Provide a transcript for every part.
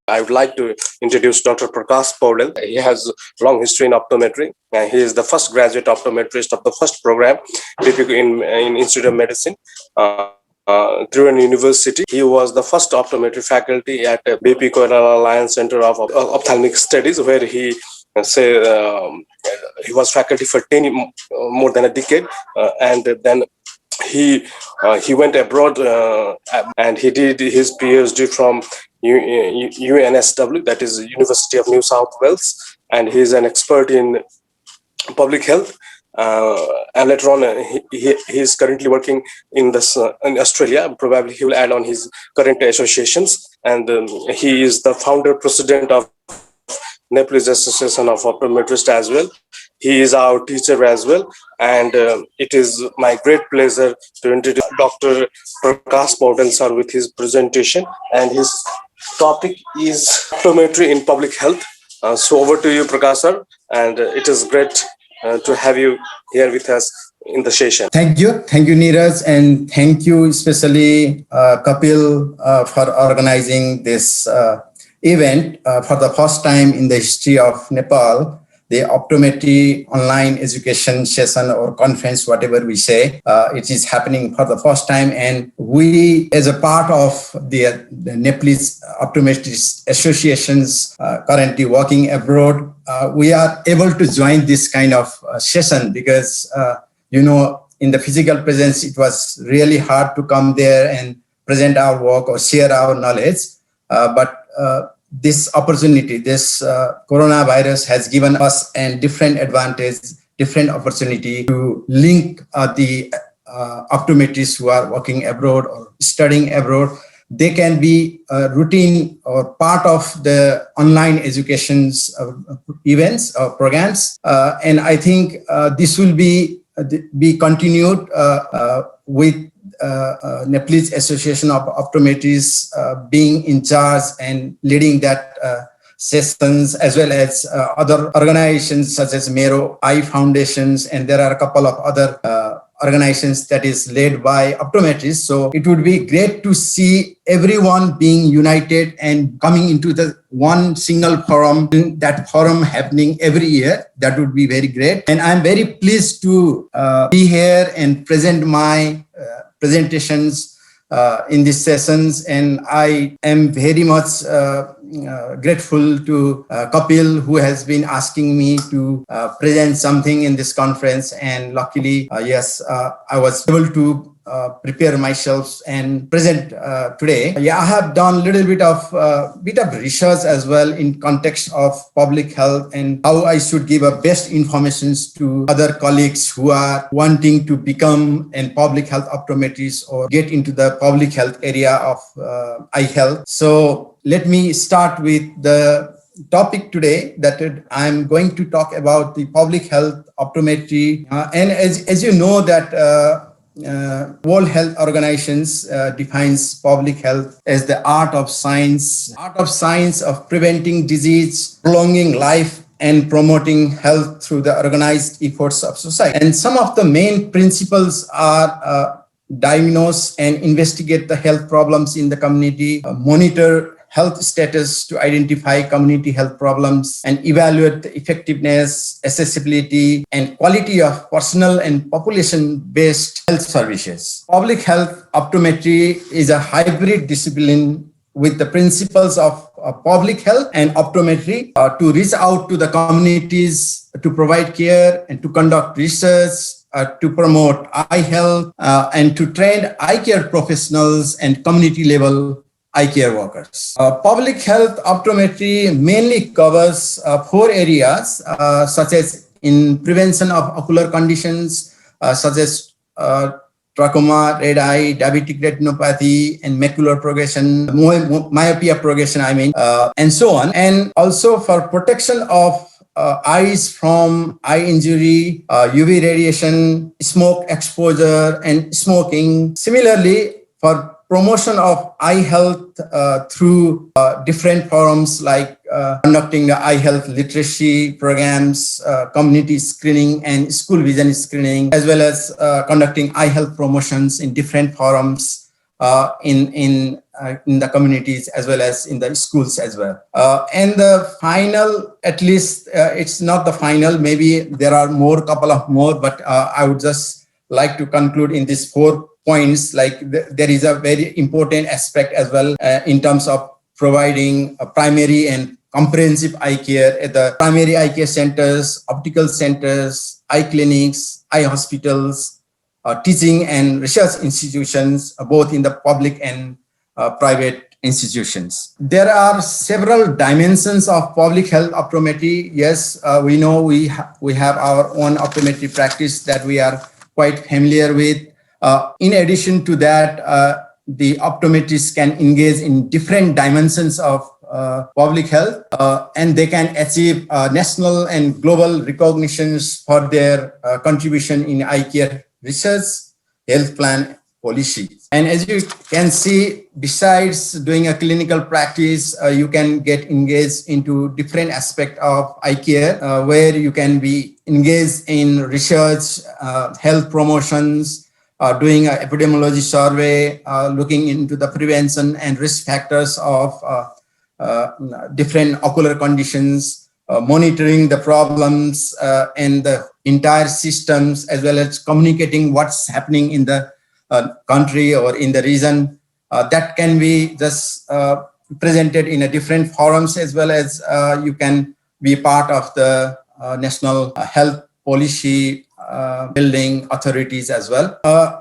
I would like to introduce Dr. Prakash Paudel. He has a long history in optometry. He is the first graduate optometrist of the first program in Institute of Medicine. Through an university, he was the first optometry faculty at BP Koirala Alliance Center of Ophthalmic Studies, where he was faculty for more than a decade, and then he went abroad and he did his PhD from UNSW, that is University of New South Wales, and he is an expert in public health. And later on, he is currently working in Australia. Probably he will add on his current associations, and he is the founder president of Nepalese Association of Optometrists as well. He is our teacher as well, and it is my great pleasure to introduce Dr. Prakash Paudel sir with his presentation, and his topic is optometry in public health. So over to you, Prakash sir, and it is great to have you here with us in the session. Thank you, Neeraj, and thank you especially Kapil for organizing this event for the first time in the history of Nepal. The optometry online education session or conference, whatever we say, it is happening for the first time. And we, as a part of the Nepalese Optometrists Associations currently working abroad, we are able to join this kind of session because, in the physical presence, it was really hard to come there and present our work or share our knowledge. But this opportunity, this coronavirus has given us a different advantage, different opportunity to link the optometrists who are working abroad or studying abroad. They can be routine or part of the online education's events or programs. And I think this will be continued with Nepalese Association of Optometrists being in charge and leading that sessions, as well as other organizations such as Mero Eye Foundations, and there are a couple of other organizations that is led by optometrists. So it would be great to see everyone being united and coming into the one single forum, that forum happening every year. That would be very great. And I'm very pleased to be here and present my presentations in these sessions, and I am very much grateful to Kapil, who has been asking me to present something in this conference, and luckily, yes, I was able to prepare myself and present today. Yeah, I have done a little bit of research as well in context of public health and how I should give a best information to other colleagues who are wanting to become a public health optometrist or get into the public health area of eye health. So let me start with the topic today that I'm going to talk about the public health optometry. And as you know that World Health Organizations defines public health as the art of science of preventing disease, prolonging life, and promoting health through the organized efforts of society. And some of the main principles are diagnose and investigate the health problems in the community, monitor health status to identify community health problems, and evaluate the effectiveness, accessibility, and quality of personal and population-based health services. Public health optometry is a hybrid discipline with the principles of public health and optometry to reach out to the communities, to provide care and to conduct research, to promote eye health, and to train eye care professionals and community level eye care workers. Public health optometry mainly covers 4 areas, such as in prevention of ocular conditions, such as trachoma, red eye, diabetic retinopathy, and macular progression, myopia progression, and so on. And also for protection of eyes from eye injury, UV radiation, smoke exposure, and smoking. Similarly, for promotion of eye health through different forums like conducting the eye health literacy programs, community screening and school vision screening, as well as conducting eye health promotions in different forums in the communities as well as in the schools as well. And the final, at least it's not the final, maybe there are couple of more, but I would just like to conclude in these 4 points, like there is a very important aspect as well in terms of providing a primary and comprehensive eye care at the primary eye care centers, optical centers, eye clinics, eye hospitals, teaching and research institutions, both in the public and private institutions. There are several dimensions of public health optometry. Yes, we know we have our own optometry practice that we are quite familiar with. In addition to that, the optometrists can engage in different dimensions of public health, and they can achieve national and global recognitions for their contribution in eye care research, health plan, policy. And as you can see, besides doing a clinical practice, you can get engaged into different aspects of eye care, where you can be engaged in research, health promotions, doing an epidemiology survey, looking into the prevention and risk factors of different ocular conditions, monitoring the problems and the entire systems, as well as communicating what's happening in the country or in the region. That can be just presented in a different forums, as well as you can be part of the national health policy building authorities as well.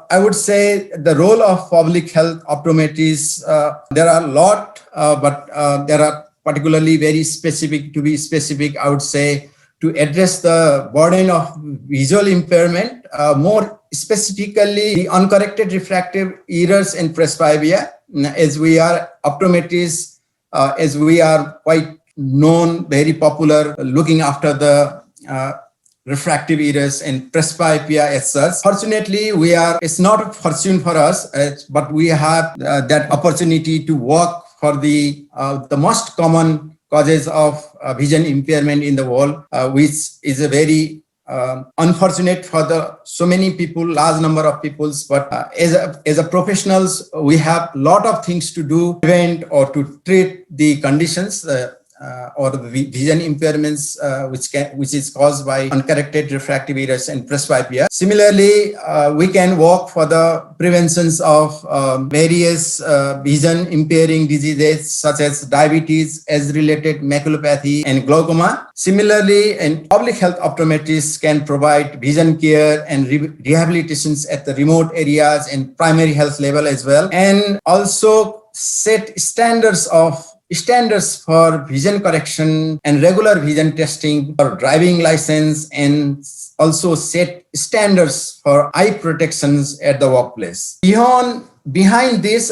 I would say the role of public health optometrists, there are a lot, but there are particularly very specific. To be specific, I would say to address the burden of visual impairment, more specifically the uncorrected refractive errors and presbyopia, as we are optometrists, as we are quite known, very popular, looking after the refractive errors and presbyopia as such. Fortunately, it's not a fortune for us, but we have that opportunity to work for the most common causes of vision impairment in the world, which is a very unfortunate for so many people, large number of people. But as a professionals, we have a lot of things to do, prevent or to treat the conditions or the vision impairments which is caused by uncorrected refractive errors and presbyopia. Similarly, we can work for the preventions of various vision impairing diseases such as diabetes, age-related maculopathy, and glaucoma. Similarly, and public health optometrists can provide vision care and rehabilitations at the remote areas and primary health level as well, and also set standards for vision correction and regular vision testing for driving license, and also set standards for eye protections at the workplace. Behind this,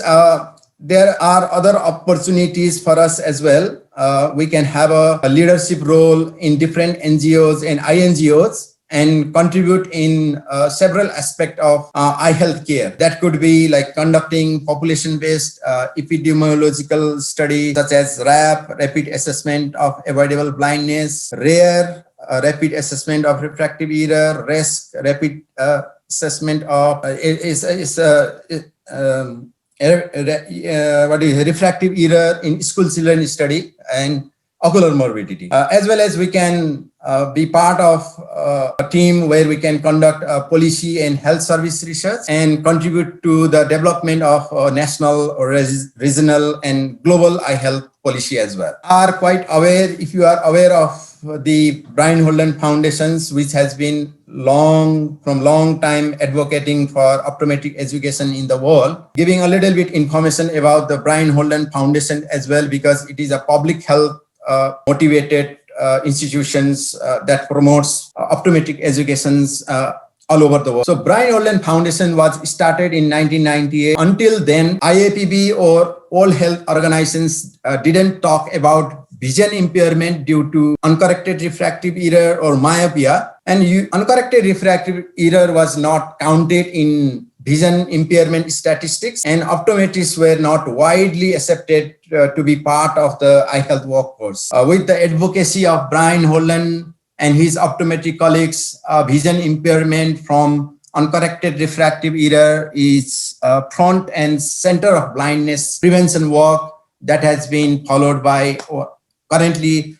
there are other opportunities for us as well. We can have a leadership role in different NGOs and INGOs and contribute in several aspects of eye health care. That could be like conducting population-based epidemiological studies such as RAP, rapid assessment of avoidable blindness, RARE, rapid assessment of refractive error, RESC, rapid assessment of refractive error in school children study, and ocular morbidity. As well as we can be part of a team where we can conduct policy and health service research and contribute to the development of national or regional and global eye health policy as well. Are quite aware, if you are aware of the Brian Holden Foundations, which has been long time advocating for optometric education in the world, giving a little bit information about the Brian Holden Foundation as well, because it is a public health motivated institutions that promotes optometric educations all over the world. So Brian Holden Foundation was started in 1998. Until then, IAPB or all health organizations didn't talk about vision impairment due to uncorrected refractive error or myopia, and uncorrected refractive error was not counted in vision impairment statistics, and optometrists were not widely accepted to be part of the eye health workforce. With the advocacy of Brian Holden and his optometric colleagues, vision impairment from uncorrected refractive error is front and center of blindness prevention work that has been followed by currently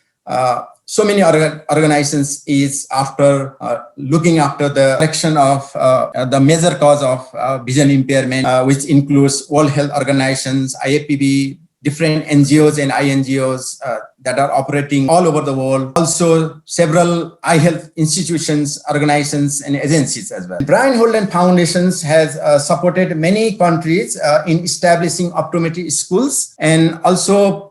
so many organizations is after looking after the correction of the major cause of vision impairment, which includes World Health Organizations, IAPB, different NGOs and INGOs that are operating all over the world. Also, several eye health institutions, organizations, and agencies as well. Brian Holden Foundations has supported many countries in establishing optometry schools, and also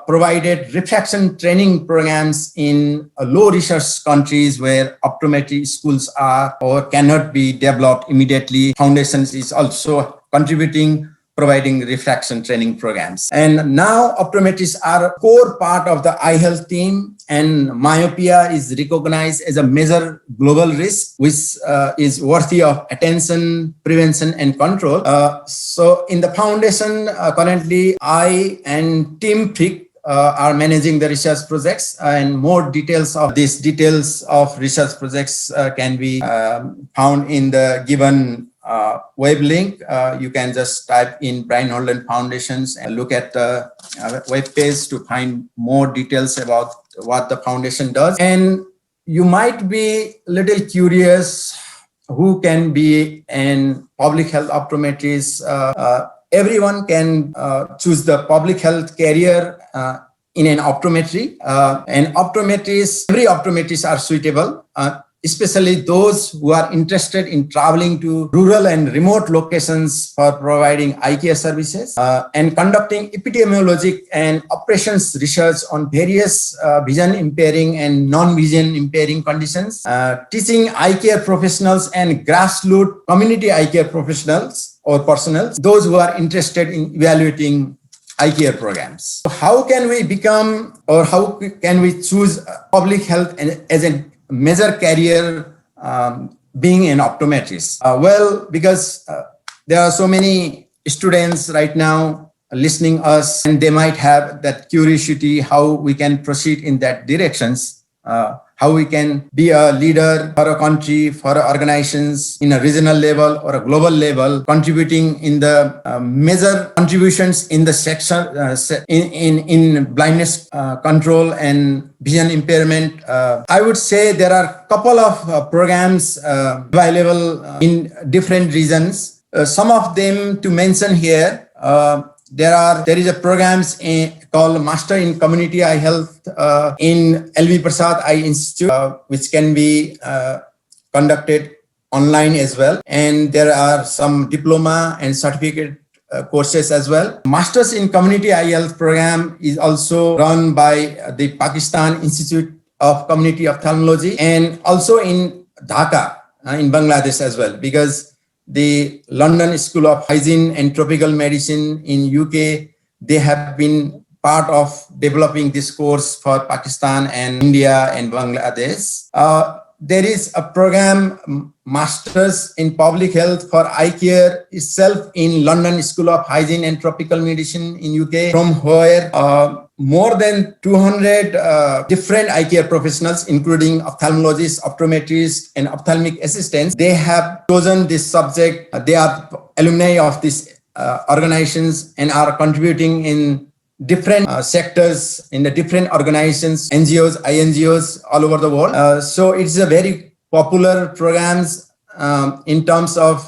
provided refraction training programs in low resource countries where optometry schools are or cannot be developed immediately. Foundations is also contributing, providing refraction training programs. And now optometrists are a core part of the eye health team, and myopia is recognized as a major global risk, which is worthy of attention, prevention, and control. So in the foundation, currently I and Team Frick are managing the research projects, and more details of research projects can be found in the given web link. You can just type in Brian Holden Foundations and look at the web page to find more details about what the foundation does. And you might be a little curious who can be an public health optometrist. Everyone can choose the public health career in an optometry. And every optometrists are suitable. Especially those who are interested in traveling to rural and remote locations for providing eye care services and conducting epidemiologic and operations research on various vision impairing and non-vision impairing conditions, teaching eye care professionals and grassroots community eye care professionals or personnel, those who are interested in evaluating eye care programs. So how can we become, or how can we choose public health as a major career being an optometrist? Well, because there are so many students right now listening us, and they might have that curiosity how we can proceed in that directions, how we can be a leader for a country, for organizations in a regional level or a global level, contributing in the major contributions in the section in blindness control and vision impairment. I would say there are a couple of programs available in different regions. Some of them to mention here. There is a programs called Master in Community Eye Health in LV Prasad Eye Institute, which can be conducted online as well. And there are some diploma and certificate courses as well. Masters in Community Eye Health program is also run by the Pakistan Institute of Community Ophthalmology, and also in Dhaka in Bangladesh as well, because the London School of Hygiene and Tropical Medicine in UK, they have been part of developing this course for Pakistan and India and Bangladesh. There is a program, Masters in Public Health for Eye Care itself in London School of Hygiene and Tropical Medicine in UK, from where more than 200 different eye care professionals, including ophthalmologists, optometrists, and ophthalmic assistants, they have chosen this subject. They are alumni of these organizations and are contributing in different sectors in the different organizations, NGOs, INGOs all over the world. So it's a very popular programs in terms of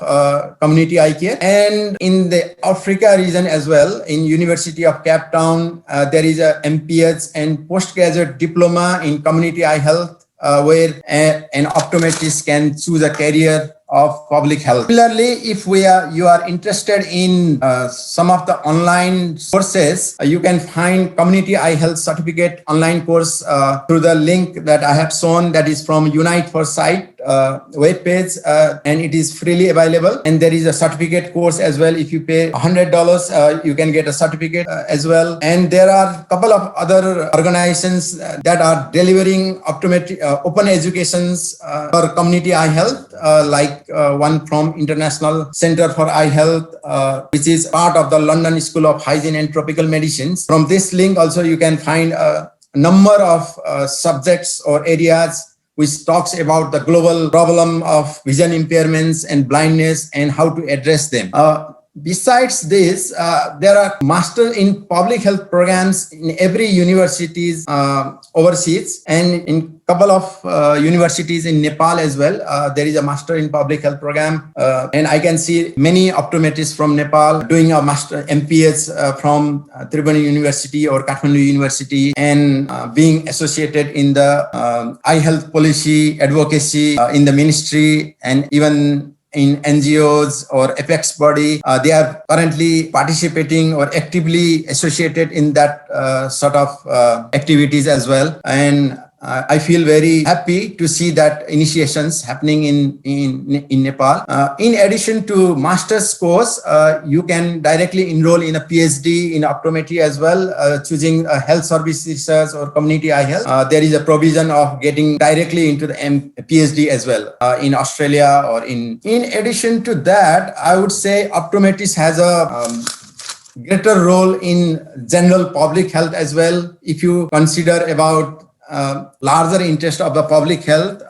community eye care. And in the Africa region as well, in University of Cape Town, there is a MPH and postgraduate diploma in community eye health, where an optometrist can choose a career of public health. Similarly, if you are interested in some of the online courses, you can find community eye health certificate online course through the link that I have shown, that is from Unite for Sight web page, and it is freely available. And there is a certificate course as well. If you pay $100, you can get a certificate as well. And there are a couple of other organizations that are delivering optometry open educations for community eye health, like one from International Center for Eye Health, which is part of the London School of Hygiene and Tropical Medicines. From this link also you can find a number of subjects or areas which talks about the global problem of vision impairments and blindness and how to address them. Besides this, there are Master in Public Health programs in every universities overseas, and in couple of universities in Nepal as well. There is a Master in Public Health program, and I can see many optometrists from Nepal doing a Master MPH from Tribhuvan University or Kathmandu University, and being associated in the eye health policy advocacy in the ministry, and even in NGOs or apex body. They are currently participating or actively associated in that sort of activities as well. And I feel very happy to see that initiations happening in Nepal. In addition to master's course, you can directly enroll in a PhD in optometry as well, choosing a health service research or community eye health. There is a provision of getting directly into the PhD as well in Australia or in addition to that, I would say optometrist has a greater role in general public health as well. If you consider about larger interest of the public health,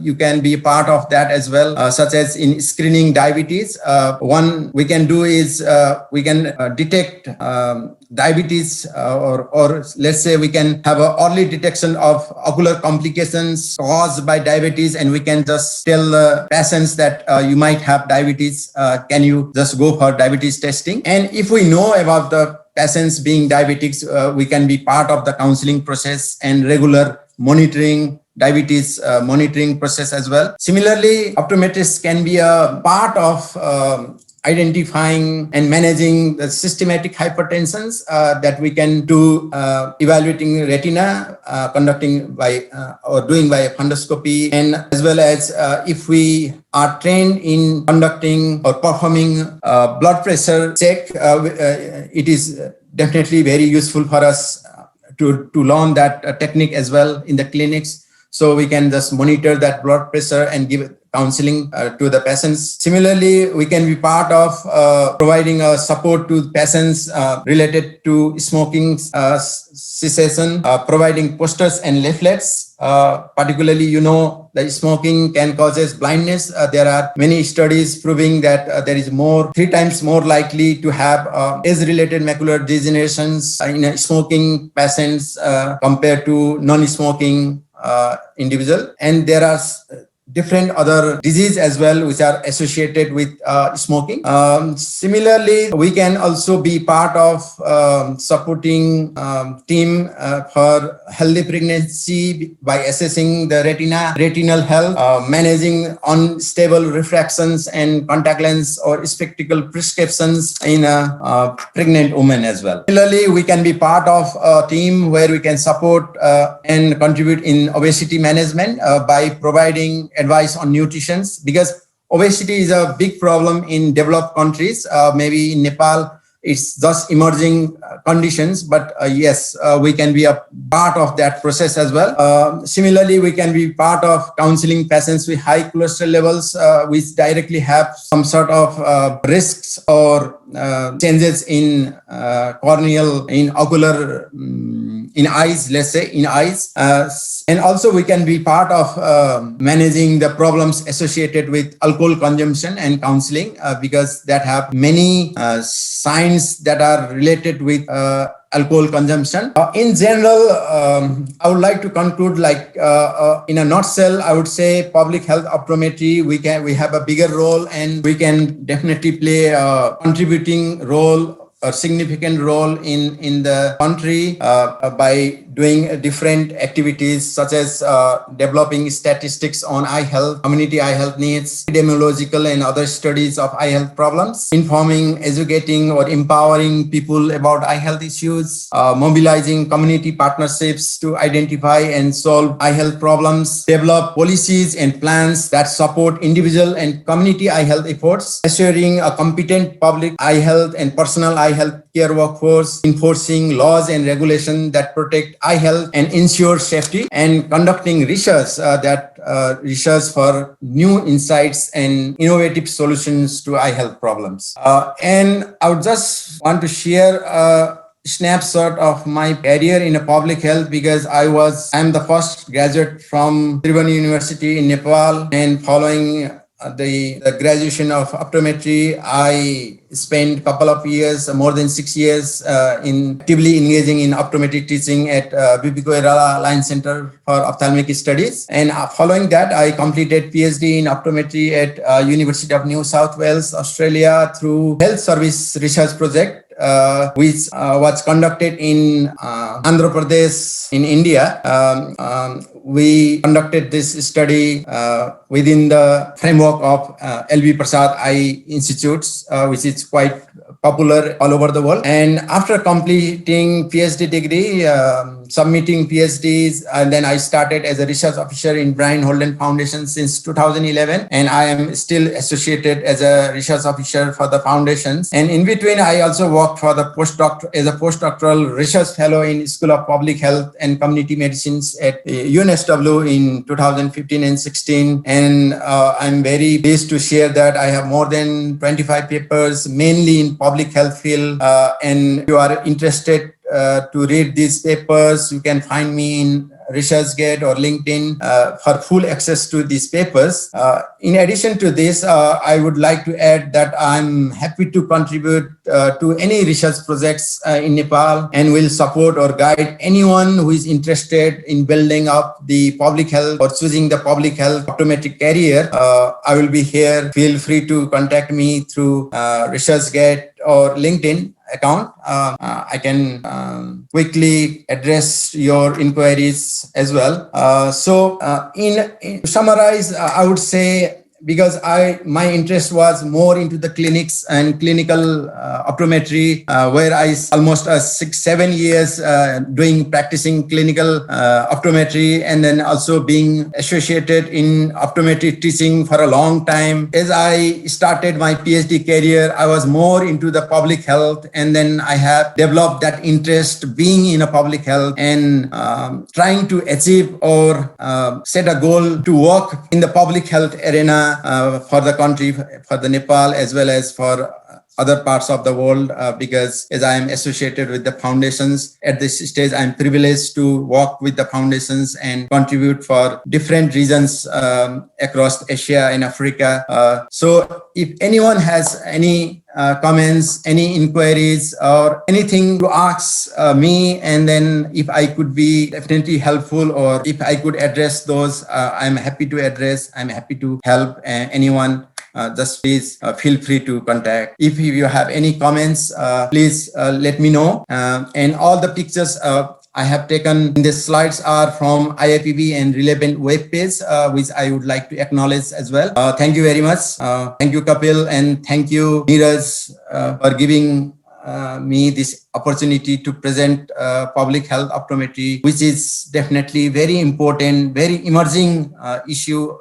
you can be part of that as well, such as in screening diabetes. One we can do is we can detect diabetes, or let's say we can have an early detection of ocular complications caused by diabetes, and we can just tell the patients that you might have diabetes. Can you just go for diabetes testing? And if we know about the patients being diabetics, we can be part of the counseling process and regular monitoring, diabetes monitoring process as well. Similarly, optometrists can be a part of identifying and managing the systematic hypertensions that we can do, evaluating retina, conducting by or doing by fundoscopy, and as well as if we are trained in conducting or performing blood pressure check, it is definitely very useful for us to learn that technique as well in the clinics. So we can just monitor that blood pressure and give counseling to the patients. Similarly, we can be part of providing support to patients related to smoking cessation, providing posters and leaflets. Particularly, the smoking can causes blindness. There are many studies proving that there is 3 times more likely to have age-related macular degenerations in smoking patients compared to non-smoking individual. And there are different other diseases as well which are associated with smoking. Similarly, we can also be part of supporting team for healthy pregnancy by assessing the retinal health, managing unstable refractions and contact lens or spectacle prescriptions in a pregnant woman as well. Similarly, we can be part of a team where we can support and contribute in obesity management by providing advice on nutrition, because obesity is a big problem in developed countries. Maybe in Nepal, it's just emerging conditions, but yes, we can be a part of that process as well. Similarly, we can be part of counseling patients with high cholesterol levels, which directly have some sort of risks or changes in corneal, in ocular, in eyes, let's say, in eyes. And also we can be part of managing the problems associated with alcohol consumption and counseling, because that have many signs crimes that are related with alcohol consumption. In general, I would like to conclude in a nutshell, I would say public health optometry, we have a bigger role, and we can definitely play a contributing role, a significant role in the country by doing different activities such as developing statistics on eye health, community eye health needs, epidemiological and other studies of eye health problems, informing, educating or empowering people about eye health issues, mobilizing community partnerships to identify and solve eye health problems, develop policies and plans that support individual and community eye health efforts, assuring a competent public eye health and personal eye health care workforce, enforcing laws and regulations that protect eye health and ensure safety, and conducting research research for new insights and innovative solutions to eye health problems. And I would just want to share a snapshot of my career in public health, because I am the first graduate from Tribhuvan University in Nepal, and following the graduation of optometry, I spent a couple of years, more than 6 years, in actively engaging in optometry teaching at B.P. Koirala Line Center for Ophthalmic Studies. And following that, I completed PhD in optometry at University of New South Wales, Australia, through Health Service Research Project, which was conducted in Andhra Pradesh in India. We conducted this study within the framework of L.V. Prasad Eye Institutes, which is quite popular all over the world. And after completing PhD degree, submitting PhDs, and then I started as a research officer in Brian Holden Foundation since 2011, and I am still associated as a research officer for the foundations. And in between, I also worked for the as a postdoctoral research fellow in School of Public Health and Community Medicines at UNSW in 2015 and 16. And I'm very pleased to share that I have more than 25 papers, mainly in public health field. And if you are interested to read these papers, you can find me in ResearchGate or LinkedIn for full access to these papers. In addition to this, I would like to add that I'm happy to contribute to any research projects in Nepal, and will support or guide anyone who is interested in building up the public health or choosing the public health optometric career. I will be here. Feel free to contact me through ResearchGate or LinkedIn account. I can quickly address your inquiries as well. To summarize, I would say, because my interest was more into the clinics and clinical optometry, where I almost 6-7 years practicing clinical optometry, and then also being associated in optometry teaching for a long time. As I started my PhD career, I was more into the public health, and then I have developed that interest being in a public health and trying to achieve or set a goal to work in the public health arena for the country, for the Nepal, as well as for other parts of the world, because as I am associated with the foundations at this stage, I'm privileged to work with the foundations and contribute for different regions across Asia and Africa. So if anyone has any comments, any inquiries, or anything to ask me, and then if I could be definitely helpful, or if I could address those, I'm happy to address, I'm happy to help anyone. Just please feel free to contact. If you have any comments, please let me know. And all the pictures I have taken in the slides are from IIPB and relevant web page, which I would like to acknowledge as well. Thank you very much. Thank you, Kapil, and thank you, Neeraj, for giving me this opportunity to present public health optometry, which is definitely very important, very emerging issue,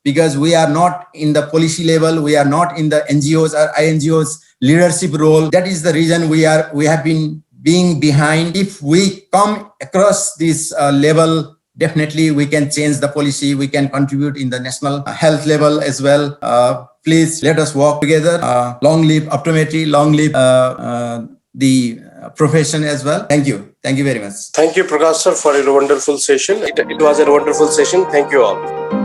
because we are not in the policy level, we are not in the NGOs or INGOs leadership role. That is the reason we have been being behind. If we come across this level, definitely we can change the policy, we can contribute in the national health level as well. Please let us work together. Long live optometry, long live the profession as well. Thank you. Thank you very much. Thank you, Prakash sir, for a wonderful session. It was a wonderful session. Thank you all.